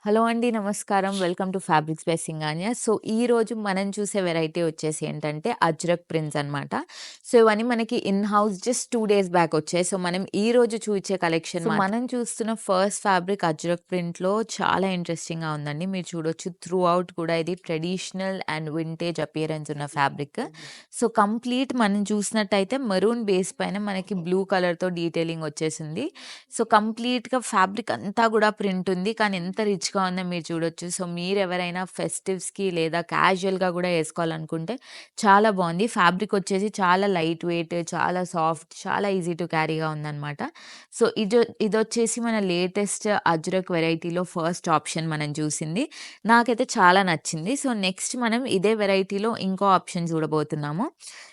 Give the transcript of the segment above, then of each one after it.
Hello అండి. నమస్కారం. Welcome to fabrics by Singhania. So, ఈరోజు మనం చూసే వెరైటీ వచ్చేసి ఏంటంటే అజ్రక్ ప్రింట్స్ అనమాట. సో, ఇవన్నీ మనకి in house just 2 days back వచ్చాయి. సో, మనం ఈరోజు చూసే కలెక్షన్ మనం చూస్తున్న ఫస్ట్ ఫ్యాబ్రిక్ అజ్రక్ ప్రింట్‌లో చాలా ఇంట్రెస్టింగ్‌గా ఉందండి. మీరు చూడొచ్చు త్రూ ఔట్ కూడా ఇది ట్రెడిషనల్ అండ్ వింటేజ్ అపియరెన్స్ ఉన్న ఫ్యాబ్రిక్. సో, కంప్లీట్ మనం చూసినట్టయితే మెరూన్ బేస్ పైన మనకి బ్లూ కలర్‌తో డీటెయిలింగ్ వచ్చేసింది. సో, కంప్లీట్‌గా ఫ్యాబ్రిక్ అంతా గూడా ప్రింట్ ఉంది. కానీ ఎంత రిచ్‌గా ఉందో మీరు చూడొచ్చు. సో, మీరెవరైనా ఫెస్టివ్స్‌కి లేదా క్యాజువల్‌గా గూడా యేసుకోవాలనుకుంటే చాలా బావుంది. ఫ్యాబ్రిక్ వచ్చేసి చాలా లైట్ వెయిట్, చాలా సాఫ్ట్, చాలా ఈజీ టు క్యారీగా ఉందనమాట. సో, ఇదొచ్చేసి మన లేటెస్ట్ అజ్రక్ వెరైటీలో ఫస్ట్ ఆప్షన్ మనం చూసింది. నాకైతే చాలా నచ్చింది. సో, నెక్స్ట్ మనం ఇదే వెరైటీలో ఇంకో ఆప్షన్ చూడబోతున్నాము.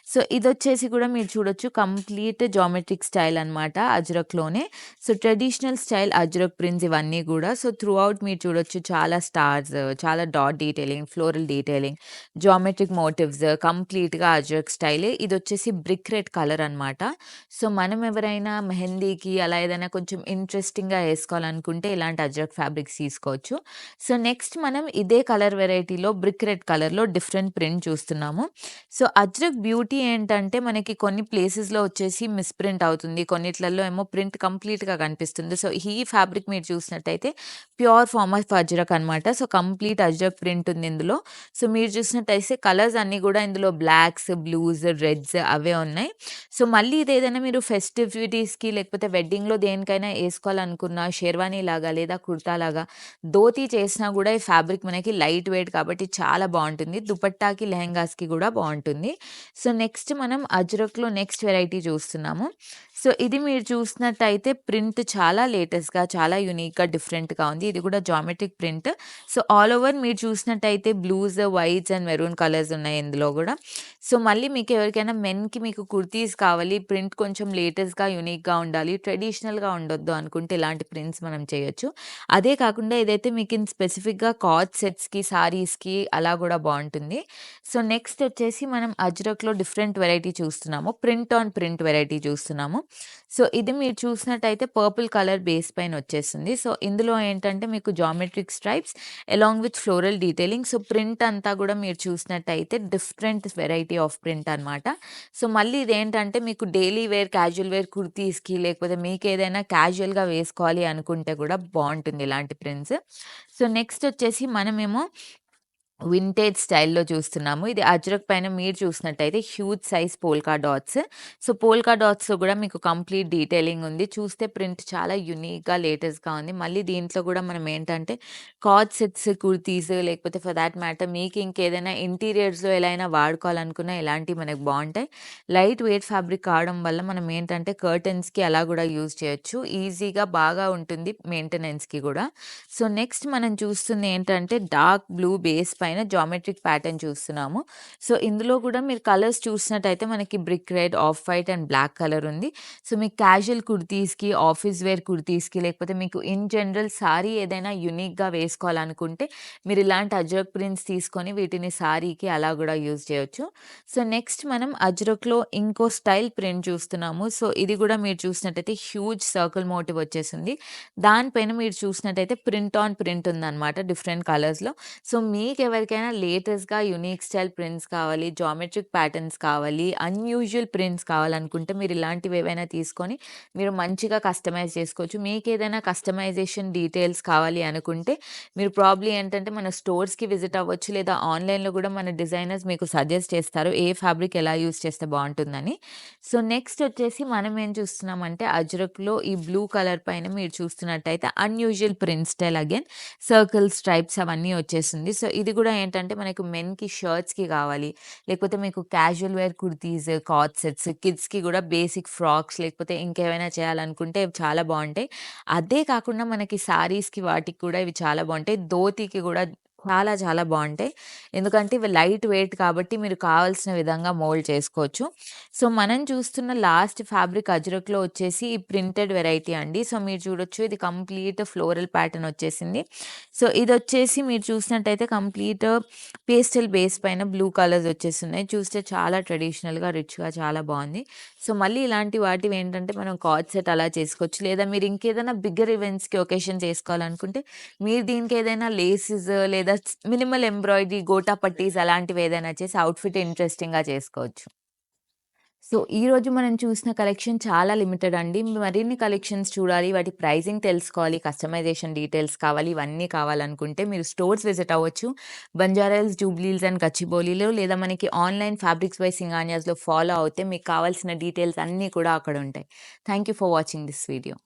సో, ఇదొచ్చేసి కూడా మీరు చూడొచ్చు కంప్లీట్ జామెట్రిక్ స్టైల్ అనమాట అజ్రక్‌లోనే. So, traditional style Ajrak prints ఇవన్నీ గూడా. సో, త్రూ ఔట్ మీరు చూడొచ్చు చాలా స్టార్స్, చాలా dot detailing, floral detailing, geometric motifs కంప్లీట్‌గా అజ్రక్ స్టైలే. ఇదొచ్చేసి బ్రిక్ రెడ్ కలర్ అనమాట. సో, మనం ఎవరైనా మెహందీకి అలా ఏదైనా కొంచెం ఇంట్రెస్టింగ్‌గా యేసుకోవాలనుకుంటే ఇలాంటి అజ్రక్ ఫ్యాబ్రిక్స్ తీసుకోవచ్చు. సో, నెక్స్ట్ మనం ఇదే కలర్ వెరైటీలో బ్రిక్ రెడ్ కలర్‌లో డిఫరెంట్ ప్రింట్ చూస్తున్నాము. సో, అజ్రక్ బ్యూటీ ఏంటంటే మనకి కొన్ని ప్లేసెస్‌లో వచ్చేసి మిస్‌ప్రింట్ అవుతుంది. కొన్నిట్లలో ఏమో ప్రింట్ కంప్లీట్‌గా కనిపిస్తుంది. సో, ఈ ఫ్యాబ్రిక్ మీరు చూసినట్టయితే ప్యూర్ ఫార్మ్ ఆఫ్ అజ్రక్ అనమాట. సో, కంప్లీట్ అజ్రక్ ప్రింట్ ఉంది ఇందులో. సో, మీరు చూసినట్టయితే కలర్స్ అన్నీ కూడా ఇందులో బ్లాక్స్, బ్లూస్, రెడ్స్ అవే ఉన్నాయి. సో, మళ్ళీ ఇదేదైనా మీరు ఫెస్టివిటీస్‌కి లేకపోతే వెడ్డింగ్‌లో దేనికైనా ఏసుకోవాలనుకున్న షేర్వానీ లాగా లేదా కుర్తా లాగా ధోతి చేసినా గూడా ఈ ఫ్యాబ్రిక్ మనకి లైట్ వెయిట్ కాబట్టి చాలా బావుంటుంది. దుపట్టాకి, లెహెంగాస్‌కి గూడా బావుంటుంది. సో, నెక్స్ట్ మనం అజ్రక్‌లో నెక్స్ట్ వెరైటీ చూస్తున్నాము. సో, ఇది మీరు చూసినట్టయితే ప్రింట్ చాలా లేటెస్ట్‌గా, చాలా యూనిక్‌గా, డిఫరెంట్‌గా ఉంది. ఇది కూడా geometric print. So, all over మీరు చూసినట్టయితే blues, whites and maroon colours ఉన్నాయి ఇందులో గూడా. సో, మళ్ళీ మీకు ఎవరికైనా మెన్‌కి మీకు కుర్తీస్ కావాలి, ప్రింట్ కొంచెం లేటెస్ట్‌గా, యూనిక్‌గా ఉండాలి, ట్రెడిషనల్‌గా ఉండొద్దు అనుకుంటే ఇలాంటి ప్రింట్స్ మనం చేయొచ్చు. అదే కాకుండా ఇదైతే మీకిన్ స్పెసిఫిక్‌గా కార్డ్ సెట్స్‌కి, సారీస్‌కి అలా గూడా బావుంటుంది. సో, నెక్స్ట్ వచ్చేసి మనం అజ్రక్‌లో డిఫరెంట్ వెరైటీ చూస్తున్నాము. ప్రింట్ ఆన్ ప్రింట్ వెరైటీ చూస్తున్నాము. సో, ఇది మీరు చూసినట్టయితే పర్పుల్ కలర్ బేస్ పైన వచ్చేసింది. సో, ఇందులో ఏంటంటే మీకు geometric stripes along with floral detailing. So, print అంతా గూడా మీరు చూసినట్టయితే డిఫరెంట్ వెరైటీ ఆఫ్ ప్రింట్ అనమాట. సో, మళ్ళీ ఇదేంటంటే మీకు డైలీ వేర్, క్యాజువల్ వేర్ కుర్తీస్‌కి లేకపోతే మీకేదైనా క్యాజువల్‌గా వేసుకోవాలి అనుకుంటే గూడా బావుంటుంది ఇలాంటి ప్రింట్స్. సో, నెక్స్ట్ వచ్చేసి మనమేమో వింటేజ్ స్టైల్‌లో చూస్తున్నాము. ఇది అజ్రక్ పైన మీరు చూసినట్టయితే huge size polka dots. So, polka డాట్స్‌లో గూడా మీకు కంప్లీట్ డీటెయిలింగ్ ఉంది. చూస్తే ప్రింట్ చాలా యూనిక్‌గా, లేటెస్ట్‌గా ఉంది. మళ్ళీ దీంట్లో గూడా మనం ఏంటంటే కార్డ్ సెట్స్, కుర్తీస్ లేకపోతే ఫర్ థాట్ మ్యాటర్ మీకు ఇంకేదైనా ఇంటీరియర్స్‌లో ఎలా అయినా వాడుకోవాలనుకున్నా ఇలాంటివి మనకు బావుంటాయి. లైట్ వెయిట్ ఫ్యాబ్రిక్ కావడం వల్ల మనం ఏంటంటే కర్టెన్స్‌కి అలా గూడా యూజ్ చేయొచ్చు. ఈజీగా బాగా ఉంటుంది మెయింటెనెన్స్‌కి గూడా. సో, నెక్స్ట్ మనం చూస్తుంది ఏంటంటే డార్క్ బ్లూ బేస్ పైన జామెట్రిక్ ప్యాటర్న్ చూస్తున్నాము. సో, ఇందులో కూడా మీరు కలర్స్ చూసినట్టయితే మనకి brick red, off white and black colour ఉంది. సో, మీకు క్యాజువల్ కుర్తీస్‌కి, ఆఫీస్ వేర్ కుర్తీస్‌కి లేకపోతే మీకు ఇన్ జనరల్ సారీ ఏదైనా యూనిక్‌గా వేసుకోవాలనుకుంటే మీరు ఇలాంటి అజ్రక్ ప్రింట్స్ తీసుకొని వీటిని సారీకి అలా కూడా యూజ్ చేయొచ్చు. సో, నెక్స్ట్ మనం అజ్రక్‌లో ఇంకో స్టైల్ ప్రింట్ చూస్తున్నాము. సో, ఇది కూడా మీరు చూసినట్టయితే హ్యూజ్ సర్కిల్ మోటివ్ వచ్చేసింది. దానిపైన మీరు చూసినట్టయితే ప్రింట్ ఆన్ ప్రింట్ ఉందనమాట డిఫరెంట్ కలర్స్‌లో. సో, మీకెవరికైనా లేటెస్ట్‌గా యూనిక్ స్టైల్ ప్రింట్స్ కావాలి, జామెట్రిక్ ప్యాటర్న్స్ కావాలి, అన్‌యూజువల్ ప్రింట్స్ కావాలనుకుంటే మీరు ఇలాంటివి ఏవైనా తీసుకొని మీరు మంచిగా కస్టమైజ్ చేసుకోవచ్చు. మీకేదైనా కస్టమైజేషన్ డీటెయిల్స్ కావాలి అనుకుంటే మీరు ప్రాబబ్లీ ఏంటంటే మన స్టోర్స్‌కి విజిట్ అవ్వచ్చు. లేదా ఆన్‌లైన్‌లో కూడా మన డిజైనర్స్ మీకు సజెస్ట్ చేస్తారు. ఏ ఫ్యాబ్రిక్ ఎలా యూజ్ చేస్తే బావుంటుందని. సో, నెక్స్ట్ వచ్చేసి మనం ఏం చూస్తున్నామంటే అజ్రక్‌లో ఈ బ్లూ కలర్ పైన మీరు చూస్తున్నట్టయితే unusual print style again circle, stripes అవన్నీ వచ్చేసింది. సో, ఇది కూడా ఏంటంటే మనకు మెన్‌కి షర్ట్స్‌కి కావాలి. లేకపోతే మీకు casual wear kurtis, co-ord sets, కిడ్స్‌కి కూడా బేసిక్ ఫ్రాక్స్ లేకపోతే ఇంకేమైనా చేయాలనుకుంటే ఇవి చాలా బావుంటాయి. అదే కాకుండా మనకి సారీస్‌కి వాటికి కూడా ఇవి చాలా బావుంటాయి. ధోతికి కూడా చాలా చాలా బావుంటాయి. ఎందుకంటే ఇవి లైట్ వెయిట్ కాబట్టి మీరు కావాల్సిన విధంగా మోల్డ్ చేసుకోవచ్చు. సో, మనం చూస్తున్న లాస్ట్ ఫ్యాబ్రిక్ అజ్రక్‌లో వచ్చేసి ఈ ప్రింటెడ్ వెరైటీ అండి. సో, మీరు చూడొచ్చు ఇది కంప్లీట్ ఫ్లోరల్ ప్యాటర్న్ వచ్చేసింది. సో, ఇదొచ్చేసి మీరు చూసినట్టయితే కంప్లీట్ పేస్టల్ బేస్ పైన బ్లూ కలర్స్ వచ్చేసున్నాయి. చూస్తే చాలా ట్రెడిషనల్‌గా, రిచ్‌గా చాలా బావుంది. సో, మళ్ళీ ఇలాంటి వాటివేంటంటే మనం కార్డ్ సెట్ అలా చేసుకోవచ్చు. లేదా మీరు ఇంకేదైనా బిగ్గర్ ఈవెంట్స్‌కి, ఒకేషన్స్ ఏసుకోవాలనుకుంటే మీరు దీనికేదైనా లేసెస్ లేదా మినిమల్ ఎంబ్రాయిడరీ, గోటా పట్టీస్ అలాంటివేదైనా చేసి అవుట్‌ఫిట్ ఇంట్రెస్టింగ్‌గా చేసుకోవచ్చు. సో, ఈరోజు మనం చూసిన కలెక్షన్ చాలా లిమిటెడ్ అండి. మరిన్ని కలెక్షన్స్ చూడాలి, వాటి ప్రైజింగ్ తెలుసుకోవాలి, కస్టమైజేషన్ డీటెయిల్స్ కావాలి, ఇవన్నీ కావాలనుకుంటే మీరు స్టోర్స్ విజిట్ అవ్వచ్చు. బంజారాహిల్స్, జూబ్లీ హిల్స్ అండ్ గచ్చిబౌలిలో లేదా మనకి ఆన్‌లైన్ ఫ్యాబ్రిక్స్ బై సింగానియాస్‌లో ఫాలో అవుతే మీకు కావాల్సిన డీటెయిల్స్ అన్నీ కూడా అక్కడుంటాయి. Thank you for watching this video.